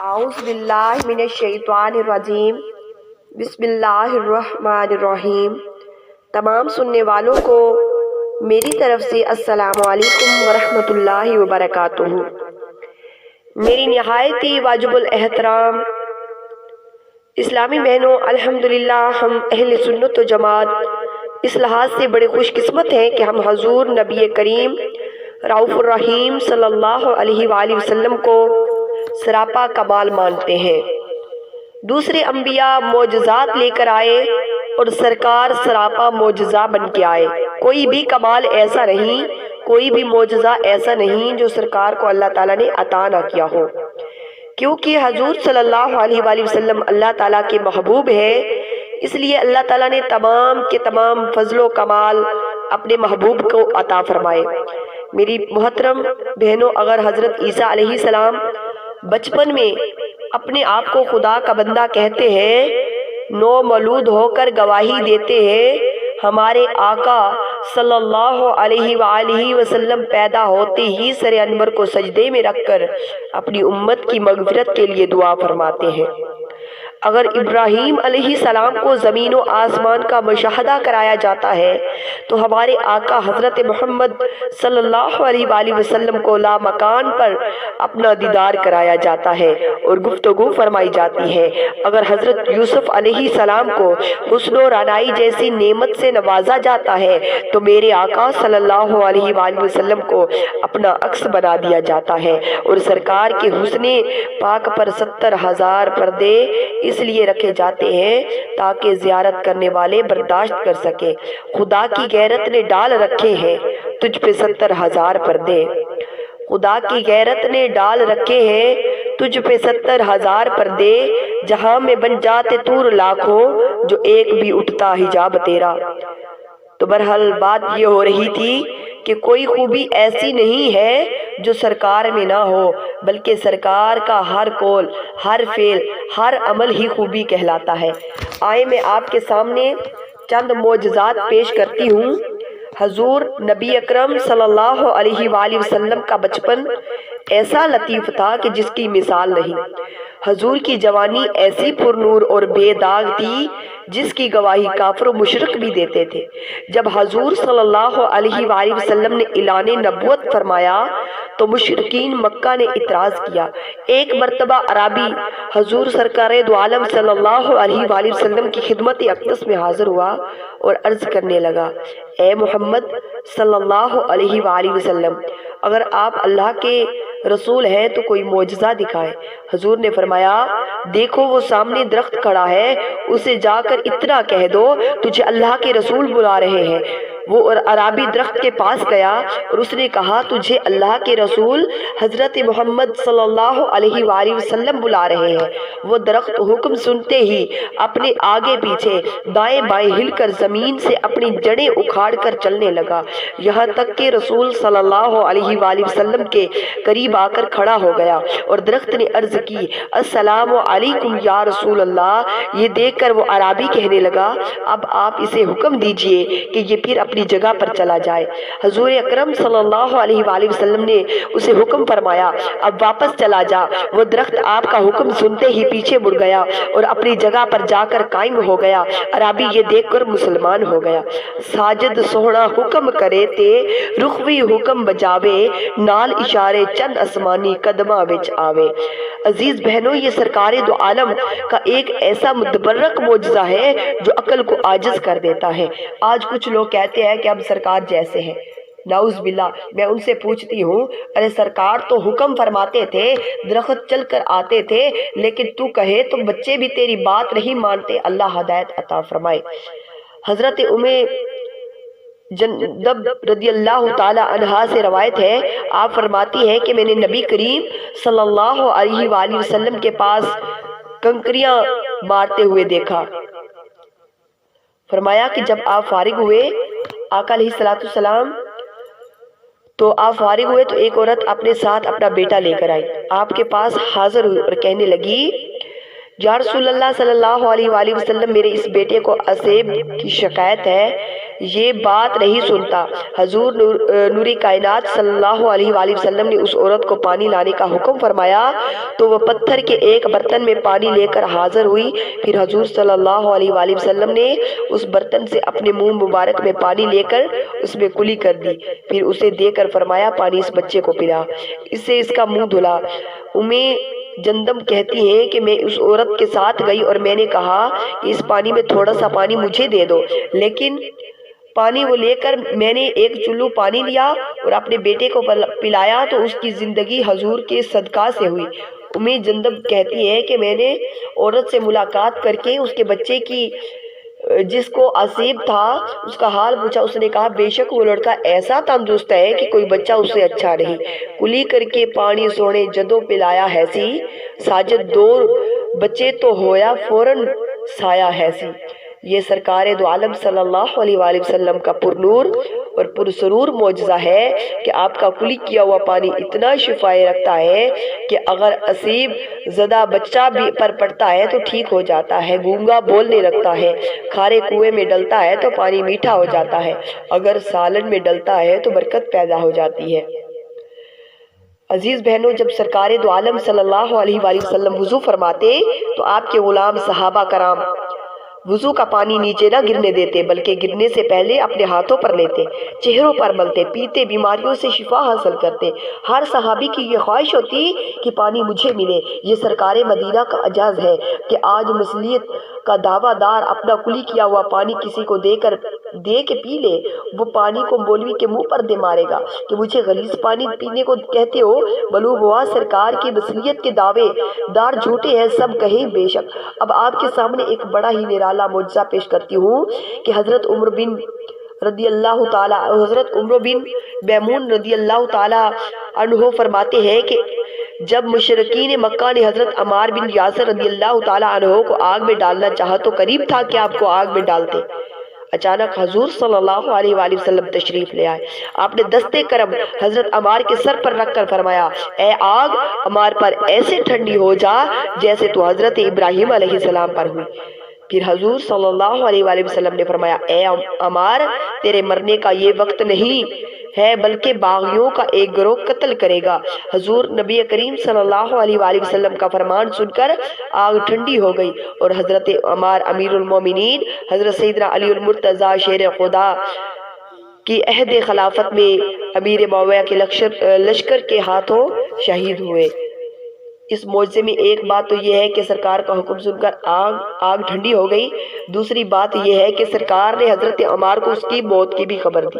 اعوذ باللہ من الشیطان الرجیم بسم اللہ الرحمن الرحیم۔ تمام سننے والوں کو میری طرف سے السلام علیکم ورحمۃ اللہ وبرکاتہ۔ میری نہایت ہی واجب الاحترام اسلامی بہنوں، الحمدللہ ہم اہل سنت و جماعت اس لحاظ سے بڑے خوش قسمت ہیں کہ ہم حضور نبی کریم رؤوف الرحیم صلی اللہ علیہ وآلہ وسلم کو سراپا کمال مانتے ہیں۔ دوسرے انبیاء معجزات لے کر آئے اور سرکار سراپا معجزہ بن کے آئے۔ کوئی بھی کمال ایسا نہیں، کوئی بھی معجزہ ایسا نہیں جو سرکار کو اللہ تعالیٰ نے عطا نہ کیا ہو، کیونکہ حضور صلی اللہ علیہ وآلہ وسلم اللہ تعالیٰ کے محبوب ہے۔ اس لیے اللہ تعالیٰ نے تمام کے تمام فضل و کمال اپنے محبوب کو عطا فرمائے۔ میری محترم بہنوں، اگر حضرت عیسیٰ علیہ السلام بچپن میں اپنے آپ کو خدا کا بندہ کہتے ہیں، نو مولود ہو کر گواہی دیتے ہیں، ہمارے آقا صلی اللہ علیہ وآلہ وسلم پیدا ہوتے ہی سر انور کو سجدے میں رکھ کر اپنی امت کی مغفرت کے لیے دعا فرماتے ہیں۔ اگر ابراہیم علیہ السلام کو زمین و آسمان کا مشاہدہ کرایا جاتا ہے تو ہمارے آقا حضرت محمد صلی اللہ علیہ وآلہ وسلم کو لامکان پر اپنا دیدار کرایا جاتا ہے اور گفتگو فرمائی جاتی ہے۔ اگر حضرت یوسف علیہ السلام کو حسن و رعنائی جیسی نعمت سے نوازا جاتا ہے تو میرے آقا صلی اللہ علیہ وآلہ وسلم کو اپنا عکس بنا دیا جاتا ہے، اور سرکار کے حسن پاک پر 70,000 پردے اس لیے رکھے جاتے ہیں تاکہ زیارت کرنے والے برداشت کر سکے۔ خدا کی غیرت نے ڈال رکھے ہیں تجھ پہ 70,000 پردے، خدا کی غیرت نے ڈال رکھے ہیں تجھ پہ 70,000 پردے، جہاں میں بن جاتے طور لاکھوں جو ایک بھی اٹھتا حجاب تیرا۔ تو بہرحال بات یہ ہو رہی تھی کہ کوئی خوبی ایسی نہیں ہے جو سرکار میں نہ ہو، بلکہ سرکار کا ہر قول، ہر فعل، ہر عمل ہی خوبی کہلاتا ہے۔ آئے میں آپ کے سامنے چند معجزات پیش کرتی ہوں۔ حضور نبی اکرم صلی اللہ علیہ وآلہ وسلم کا بچپن ایسا لطیف تھا کہ جس کی مثال نہیں۔ حضور کی جوانی ایسی پر نور اور بے داغ تھی جس کی گواہی کافر و مشرک بھی دیتے تھے۔ جب حضور صلی اللہ علیہ وآلہ وسلم نے اعلان نبوت فرمایا تو مشرکین مکہ نے اعتراض کیا۔ ایک مرتبہ عربی حضور سرکار دو عالم صلی اللہ علیہ وآلہ وسلم کی خدمت اقدس میں حاضر ہوا اور عرض کرنے لگا، اے محمد صلی اللہ علیہ وآلہ وسلم، اگر آپ اللہ کے رسول ہیں تو کوئی معجزہ دکھائیں۔ حضور نے فرمایا، دیکھو وہ سامنے درخت کھڑا ہے، اسے جا کر اتنا کہہ دو تجھے اللہ کے رسول بلا رہے ہیں۔ وہ عربی درخت کے پاس گیا اور اس نے کہا، تجھے اللہ کے رسول حضرت محمد صلی اللہ علیہ وآلہ وسلم بلا رہے ہیں۔ وہ درخت حکم سنتے ہی اپنے آگے پیچھے دائیں بائیں ہل کر زمین سے اپنی جڑیں اکھاڑ کر چلنے لگا، یہاں تک کہ رسول صلی اللہ علیہ وآلہ وسلم کے قریب آ کر کھڑا ہو گیا اور درخت نے عرض کی، السلام علیکم یا رسول اللہ۔ یہ دیکھ کر وہ عربی کہنے لگا، اب آپ اسے حکم دیجئے کہ یہ پھر اپنی جگہ پر چلا جائے۔ حضور اکرم صلی اللہ علیہ وآلہ وسلم نے اسے حکم فرمایا، اب واپس چلا جا۔ وہ درخت آپ کا حکم سنتے ہی پیچھے مڑ گیا اور اپنی جگہ پر جا کر قائم ہو گیا۔ عربی یہ دیکھ کر مسلمان ہو گیا۔ ساجد سوہنا حکم کرے تے رخوی حکم بجاوے، نال اشارے چند اسمانی قدمہ وچ آوے۔ عزیز بہنوں، یہ سرکار دو عالم کا ایک ایسا متبرک معجزہ ہے جو عقل کو عاجز کر دیتا ہے۔ آج کچھ لوگ کہتے ہیں کہ ہم سرکار جیسے ہیں، نعوذ باللہ۔ میں ان سے پوچھتی ہوں، ارے سرکار تو حکم فرماتے تھے، درخت چل کر آتے تھے، لیکن تو کہے تو بچے بھی تیری بات نہیں مانتے۔ اللہ ہدایت عطا فرمائے۔ حضرت جندب رضی اللہ تعالی عنہا سے روایت ہے، آپ فرماتی ہیں کہ میں نے نبی کریم صلی اللہ علیہ وآلہ وسلم کے پاس کنکریاں مارتے ہوئے دیکھا۔ فرمایا کہ جب آپ فارغ ہوئے، آقا علیہ السلام تو آپ فارغ ہوئے تو ایک عورت اپنے ساتھ اپنا بیٹا لے کر آئی، آپ کے پاس حاضر ہوئی اور کہنے لگی، یا رسول اللہ صلی اللہ علیہ وآلہ وسلم، میرے اس بیٹے کو عصیب کی شکایت ہے، یہ بات نہیں سنتا۔ حضور نور کائنات صلی اللہ علیہ وآلہ وسلم نے اس عورت کو پانی لانے کا حکم فرمایا تو وہ پتھر کے ایک برتن میں پانی لے کر حاضر ہوئی۔ پھر حضور صلی اللہ علیہ وآلہ وسلم نے اس برتن سے اپنے منہ مبارک میں پانی لے کر اس میں کلی کر دی، پھر اسے دے کر فرمایا پانی اس بچے کو پلا، اس سے اس کا منہ دھلا۔ جندم کہتی ہیں کہ میں اس عورت کے ساتھ گئی اور میں نے کہا کہ اس پانی میں تھوڑا سا پانی مجھے دے دو، لیکن پانی وہ لے کر میں نے ایک چلو پانی لیا اور اپنے بیٹے کو پلایا تو اس کی زندگی حضور کے صدقہ سے ہوئی۔ جندب کہتی ہے کہ میں نے عورت سے ملاقات کر کے اس کے بچے کی جس کو عصیب تھا اس کا حال پوچھا۔ اس نے کہا بے شک وہ لڑکا ایسا تندرست ہے کہ کوئی بچہ اس سے اچھا نہیں، کلی کر کے پانی سونے جدو پلایا ہے سی، ساجد دو بچے تو ہویا فوراً سایہ ہے سی۔ یہ سرکار دو عالم صلی اللہ علیہ وآلہ وسلم کا پرنور اور پرسرور معجزہ ہے کہ آپ کا کلی کیا ہوا پانی اتنا شفائے رکھتا ہے کہ اگر عصیب زدہ بچہ بھی پر پڑتا ہے تو ٹھیک ہو جاتا ہے، گونگا بولنے لگتا ہے، کھارے کنویں میں ڈلتا ہے تو پانی میٹھا ہو جاتا ہے، اگر سالن میں ڈلتا ہے تو برکت پیدا ہو جاتی ہے۔ عزیز بہنوں، جب سرکار دو عالم صلی اللہ علیہ وآلہ وسلم وضو فرماتے تو آپ کے غلام صحابہ کرام وضو کا پانی نیچے نہ گرنے دیتے بلکہ گرنے سے پہلے اپنے ہاتھوں پر لیتے، چہروں پر ملتے، پیتے، بیماریوں سے شفا حاصل کرتے۔ ہر صحابی کی یہ خواہش ہوتی کہ پانی مجھے ملے۔ یہ سرکار مدینہ کا اعجاز ہے کہ آج مصلیت کا دعویٰ دار اپنا کلی کیا ہوا پانی کسی کو دے کے پی لے، وہ پانی کو مولوی کے منہ پر دے مارے گا کہ مجھے غلیظ پانی پینے کو کہتے ہو۔ معلوم ہوا سرکار کی مصلیت کے دعوے دار جھوٹے ہیں، سب کہیں بے شک۔ اب آپ کے سامنے ایک بڑا ہی نرالا معجزہ پیش کرتی ہوں کہ حضرت عمر بن میمون رضی اللہ تعالی عنہ فرماتے ہیں کہ جب مشرکین مکہ نے حضرت عمار بن یاسر رضی اللہ تعالی عنہ کو آگ میں ڈالنا چاہا تو قریب تھا کہ آپ کو آگ میں ڈالتے، اچانک حضور صلی اللہ علیہ وآلہ وسلم تشریف لے آئے۔ آپ نے دستے کرم حضرت عمار کے سر پر رکھ کر فرمایا اے آگ عمار پر ایسے ٹھنڈی ہو جا جیسے تو حضرت ابراہیم علیہ السلام پر ہوئی۔ پھر حضور صلی اللہ علیہ وآلہ وسلم نے فرمایا اے عمار تیرے مرنے کا یہ وقت نہیں ہے بلکہ باغیوں کا ایک گروہ قتل کرے گا۔ حضور نبی کریم صلی اللہ علیہ وآلہ وسلم کا فرمان سن کر آگ ٹھنڈی ہو گئی اور حضرت عمار امیر المومنین حضرت سیدنا علی المرتضی شیر خدا کی عہد خلافت میں امیر معاویہ کے لشکر کے ہاتھوں شہید ہوئے۔ اس معجزے میں ایک بات تو یہ ہے کہ سرکار کا حکم سن کر آگ ٹھنڈی ہو گئی، دوسری بات یہ ہے کہ سرکار نے حضرت عمار کو اس کی موت کی بھی خبر دی۔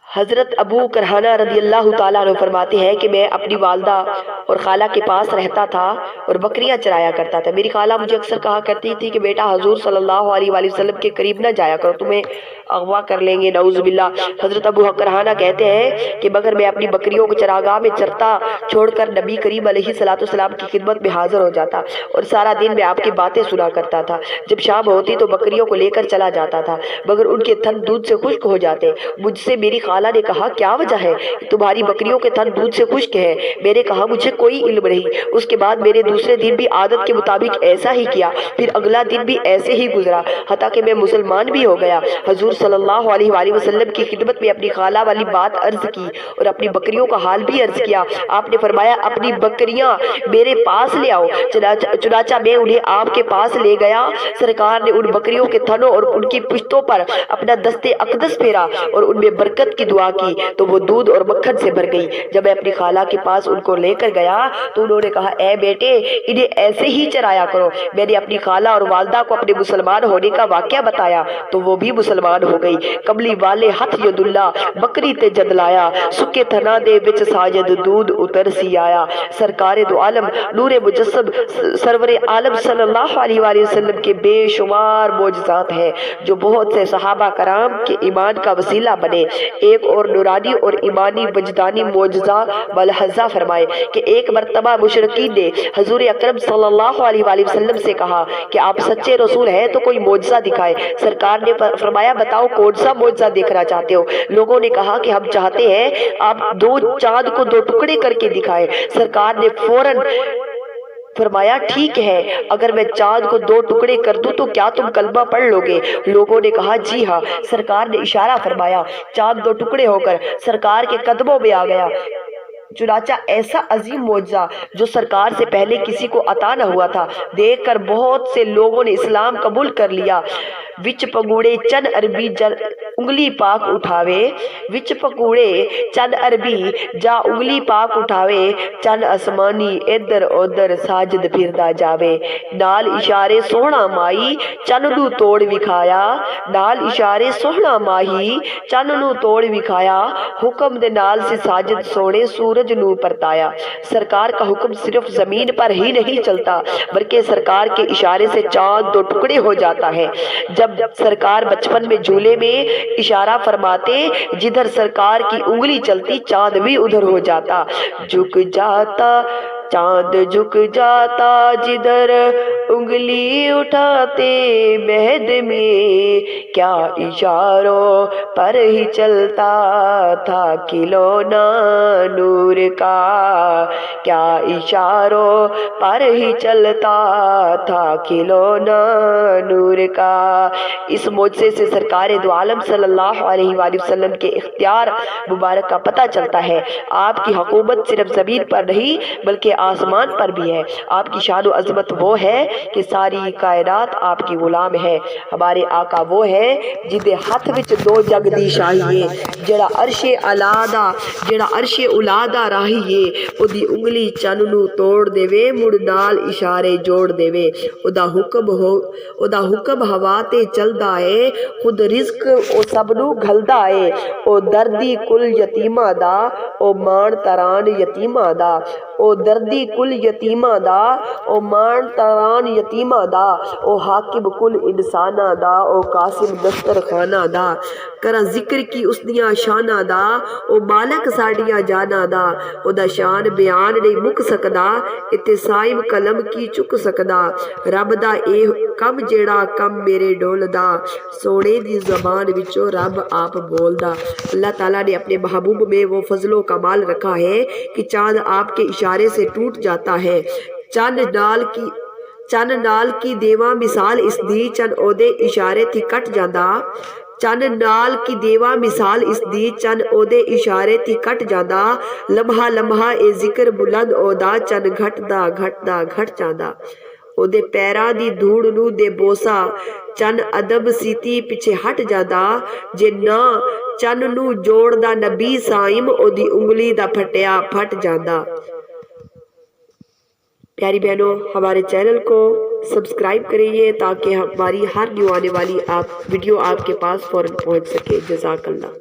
حضرت ابو کرہانہ رضی اللہ تعالیٰ عنہ فرماتے ہیں کہ میں اپنی والدہ اور خالہ کے پاس رہتا تھا اور بکریاں چرایا کرتا تھا۔ میری خالہ مجھے اکثر کہا کرتی تھی کہ بیٹا حضور صلی اللہ علیہ وآلہ وسلم کے قریب نہ جایا کرو، تمہیں اغوا کر لیں گے، نعوذ باللہ۔ حضرت ابو کرہانہ کہتے ہیں کہ مگر میں اپنی بکریوں کو چراگاہ میں چرتا چھوڑ کر نبی کریم علیہ السلام کی خدمت میں حاضر ہو جاتا اور سارا دن میں آپ کی باتیں سنا کرتا تھا۔ جب شام ہوتی تو بکریوں کو لے کر چلا جاتا تھا مگر ان کے تھن دودھ سے خشک ہو جاتے۔ مجھ سے میری خالہ نے کہا کیا وجہ ہے تمہاری بکریوں کے تھن دودھ سے خشک ہیں؟ میں نے کہا مجھے کوئی علم نہیں۔ اس کے بعد میں نے دوسرے دن بھی عادت کے مطابق ایسا ہی کیا، پھر اگلا دن بھی ایسے ہی گزرا، حتیٰ کہ میں مسلمان بھی ہو گیا۔ حضور صلی اللہ علیہ وآلہ وسلم کی خدمت میں اپنی خالہ والی بات عرض کی اور اپنی بکریوں کا حال بھی عرض کیا۔ آپ نے فرمایا اپنی بکریاں میرے پاس لے آؤ۔ چنانچہ میں انہیں آپ کے پاس لے گیا۔ سرکار نے ان بکریوں کے تھنوں اور ان کی پشتوں پر اپنا دست اقدس پھیرا اور ان میں برکت کی دعا کی تو وہ دودھ اور مکھن سے بھر گئی۔ جب میں اپنی خالہ کے پاس ان کو لے کر گیا تو انہوں نے کہا اے بیٹے انہیں ایسے ہی چرایا کرو۔ میں نے اپنی خالہ اور والدہ کو اپنے مسلمان ہونے کا واقعہ بتایا تو وہ بھی مسلمان ہو گئی۔ کملی والے ہتھ ید اللہ بکری تے جد لایا، سکے تھنا دے وچ ساجد دودھ اتر سی آیا۔ سرکار دو عالم نور مجسم سرور عالم صلی اللہ علیہ وآلہ وسلم کے بے شمار معجزات ہیں جو بہت سے صحابہ کرام کے ایمان کا وسیلہ بنے۔ ایک اور نورانی اور ایمانی وجدانی معجزہ ملحظہ فرمائے کہ ایک مرتبہ مشرکین نے حضور اکرم صلی اللہ علیہ وآلہ وسلم سے کہا کہ آپ سچے رسول ہیں تو کوئی معجزہ دکھائے۔ سرکار نے فرمایا بتاؤ کون سا معجزہ دیکھنا چاہتے ہو؟ لوگوں نے کہا کہ ہم چاہتے ہیں آپ دو چاند کو دو ٹکڑے کر کے دکھائیں۔ سرکار نے فوراً فرمایا ٹھیک ہے، اگر میں چاند کو 2 ٹکڑے کر دوں تو کیا تم کلمہ پڑھ لو گے؟ لوگوں نے کہا جی ہاں۔ سرکار نے اشارہ فرمایا، چاند 2 ٹکڑے ہو کر سرکار کے قدموں میں آ گیا۔ چنانچہ ایسا عظیم معجزہ جو سرکار سے پہلے کسی کو عطا نہ ہوا تھا دیکھ کر بہت سے لوگوں نے اسلام قبول کر لیا۔ وچ پگوڑے چند عربی انگلی پاک اٹھاوے، وچ پگوڑے چند عربی جا انگلی پاک اٹھاوے، چند آسمانی ادھر ادھر ساجد پھردا جاوے، نال اشارے سوہنا مائی چند نو توڑ وکھایا، نال اشارے سوہنا ماہی چند نو توڑ وکھایا، حکم دے نال سے ساجد سونے سورج نو پرتایا۔ سرکار کا حکم صرف زمین پر ہی نہیں چلتا بلکہ سرکار کے اشارے سے چاند 2 ٹکڑے ہو جاتا ہے۔ جب سرکار بچپن میں جھولے میں اشارہ فرماتے، جدھر سرکار کی انگلی چلتی چاند بھی ادھر ہو جاتا، جھک جاتا چاند جھک جاتا جدھر انگلی اٹھاتے، مہد میں کیا اشاروں پر ہی چلتا تھا کھلونا نور کا، کیا اشاروں پر ہی چلتا تھا کھلونا نور کا۔ اس معجزے سے سرکار دو عالم صلی اللہ علیہ وآلہ وسلم کے اختیار مبارک کا پتہ چلتا ہے۔ آپ کی حکومت صرف زمین پر نہیں بلکہ آسمان پر بھی ہے۔ آپ کی شان و عظمت وہ ہے کہ ساری کائنات آپ کی غلام ہے۔ ہمارے آقا وہ ہے جدے ہاتھ وچ 2 جگ دی شاہی ہے، جڑا عرش الادا راہی ہے، او دی انگلی چن نو توڑ دیوے، مڑ نال اشارے جوڑ دیوے، او دا حکم ہوا تے چلدا ہے، خود رزق او سب نو گھلدا ہے، او دردی کل یتیماں دا، او مان تران یتیماں دا، او دردی کل یتیماں دا، او مان تران یتیماں دا، او حاکم کل انساناں دا، او قاسم دسترخاناں دا، کراں ذکر کی اس دیاں شاناں دا، او مالک ساڈیاں جاناں دا، او دا شان بیان نہیں مک سکدا، اتے سائم قلم کی چک سکدا، رب دا اے کم جیڑا کم میرے ڈولدا، سونے دی زبان وچوں رب آپ بولدا۔ اللہ تعالیٰ نے اپنے محبوب میں وہ فضل و کمال رکھا ہے کہ چاند آپ کے اشارے سے ٹوٹ جاتا ہے، چند نال کی دیواں مثال اس دی، چند اودے اشارے تھی کٹ جاندا، چند نال کی دیواں مثال اس دی، چند اودے اشارے تھی کٹ جاندا، لمحہ لمحہ اے ذکر بلند اودا، چند گھٹ جاندا، اودے پیراں دی دھوڑ نو دے بوسا، چند ادب سیتی پیچھے ہٹ جاندا، جے نہ چند نو جوڑ دا نبی سائم، اودی انگلی دا پھٹیا پھٹ جاندا۔ پیاری بہنوں، ہمارے چینل کو سبسکرائب کریے تاکہ ہماری ہر نیو آنے والی ویڈیو آپ کے پاس فوراً پہنچ سکے۔ جزاک اللہ۔